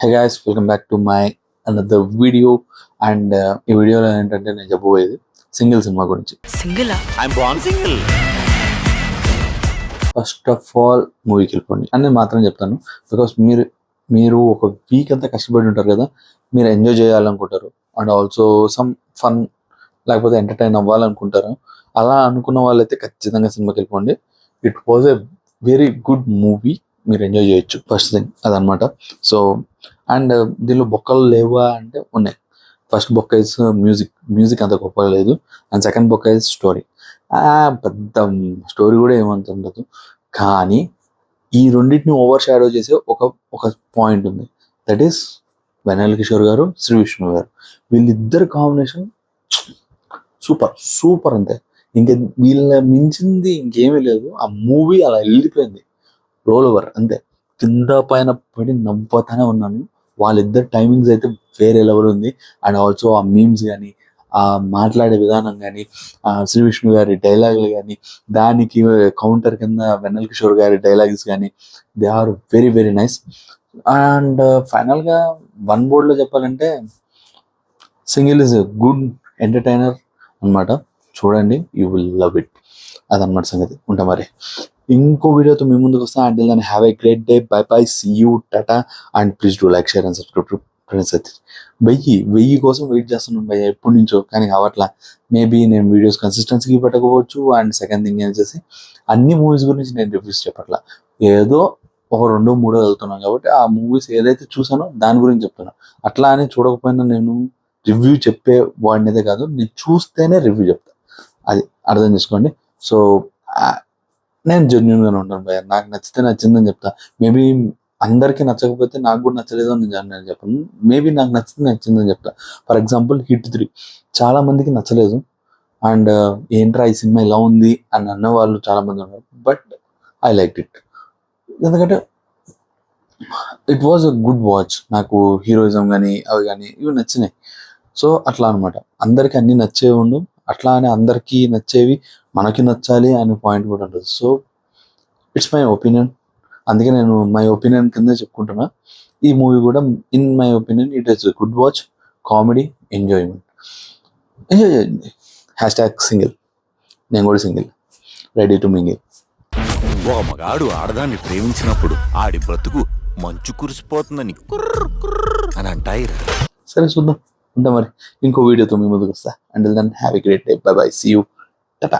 Hey guys, welcome back to my another video. And ఈ వీడియోలో ఏంటంటే నేను చెప్పబోయేది సింగిల్ సినిమా గురించి. Single I'm born single. First of all మూవీకి వెళ్ళిపోండి అని నేను మాత్రం చెప్తాను. బికాస్ మీరు ఒక వీక్ అంతా కష్టపడి ఉంటారు కదా, మీరు ఎంజాయ్ చేయాలనుకుంటారు అండ్ ఆల్సో సమ్ ఫన్ లేకపోతే ఎంటర్టైన్ అవ్వాలనుకుంటారు. అలా అనుకున్న వాళ్ళైతే ఖచ్చితంగా సినిమాకి వెళ్ళిపోండి. It was a very good movie, మీరు ఎంజాయ్ చేయొచ్చు. ఫస్ట్ థింగ్ అదనమాట. సో అండ్ దీనిలో బొక్కలు లేవా అంటే ఉన్నాయి. ఫస్ట్ బొక్క ఇస్ మ్యూజిక్ అంత గొప్పగా లేదు. అండ్ సెకండ్ బొక్క ఇస్ స్టోరీ. పెద్ద స్టోరీ కూడా ఏమంత ఉండదు, కానీ ఈ రెండింటిని ఓవర్ షాడో చేసే ఒక పాయింట్ ఉంది. దట్ ఈస్ వెన్నెల కిషోర్ గారు, శ్రీ విష్ణు గారు. వీళ్ళిద్దరు కాంబినేషన్ సూపర్ అంతే. ఇంకా వీళ్ళ మించింది ఇంకేమీ లేదు. ఆ మూవీ అలా వెళ్ళిపోయింది, రోల్ ఓవర్ అంతే. కింద పైన పడి నవ్వుతానే ఉన్నాను. వాళ్ళిద్దరు టైమింగ్స్ అయితే వేరే లెవెల్ ఉంది. అండ్ ఆల్సో ఆ మీమ్స్ కానీ, ఆ మాట్లాడే విధానం కానీ, శ్రీ విష్ణు గారి డైలాగులు కానీ, దానికి కౌంటర్ కింద వెన్నెల కిషోర్ గారి డైలాగ్స్ కానీ, they are very very nice. And ఫైనల్గా వన్ వర్డ్లో చెప్పాలంటే single is a good entertainer అనమాట. చూడండి, యూ విల్ లవ్ ఇట్. అదనమాట సంగతి. ఉంటా మరి ఇంకో వీడియోతో మీ ముందుకు వస్తా. Until then have a great day. Bye bye, see you, tata. And please do like, share and subscribe to friends. అయితే 1000 కోసం వెయిట్ చేస్తున్నాను భయ్య ఎప్పటి నుంచో, కానీ అవట్లా. మేబీ నేను వీడియోస్ కన్సిస్టెన్సీకి పెట్టకపోవచ్చు. అండ్ సెకండ్ థింగ్ ఏం చేసి అన్ని మూవీస్ గురించి నేను రివ్యూస్ చెప్పట్లా, ఏదో ఒక 2-3 వెళ్తున్నాను కాబట్టి ఆ మూవీస్ ఏదైతే చూసానో దాని గురించి చెప్తున్నాను. అట్లా అని చూడకపోయినా నేను రివ్యూ చెప్పే వాడినైతే కాదు, నేను చూస్తేనే రివ్యూ చెప్తాను. అది అర్థం చేసుకోండి. సో నేను జెన్యున్గానే ఉంటాను భయ్య. నాకు నచ్చితే నచ్చిందని చెప్తా. మేబీ అందరికీ నచ్చకపోతే నాకు కూడా నచ్చలేదు అని నేను చెప్పను. మేబీ నాకు నచ్చితే నచ్చిందని చెప్తా. ఫర్ ఎగ్జాంపుల్ హిట్ 3 చాలా మందికి నచ్చలేదు. అండ్ ఏంట్రా ఈ సినిమా ఇలా ఉంది అని అన్న వాళ్ళు చాలా మంది ఉన్నారు. బట్ ఐ లైక్ ఇట్, ఎందుకంటే it was a good watch. నాకు హీరోయిజం కానీ అవి కానీ ఇవి నచ్చినాయి. సో అట్లా అనమాట. అందరికీ అన్నీ నచ్చేవి ఉండు, అట్లా అని అందరికీ నచ్చేవి మనకి నచ్చాలి అనే పాయింట్ కూడా ఉంటుంది. సో ఇట్స్ మై ఒపీనియన్, అందుకే నేను మై ఒపీనియన్ కింద చెప్పుకుంటున్నా. ఈ మూవీ కూడా in my opinion it is good watch, comedy, enjoyment. Enjoy చేయండి. #సింగిల్. నేను కూడా సింగిల్, రెడీ టు మింగిల్. ఒక మగాడు ఆడదాన్ని ప్రేమించినప్పుడు ఆడి బ్రతుకు మంచు కురిసిపోతుందని అని అంటాయి. సరే చూద్దాం. ఉంటా మరి ఇంకో వీడియోతో మీ ముందుకు వస్తా. Until then have a great day. Bye bye, see you, Tata.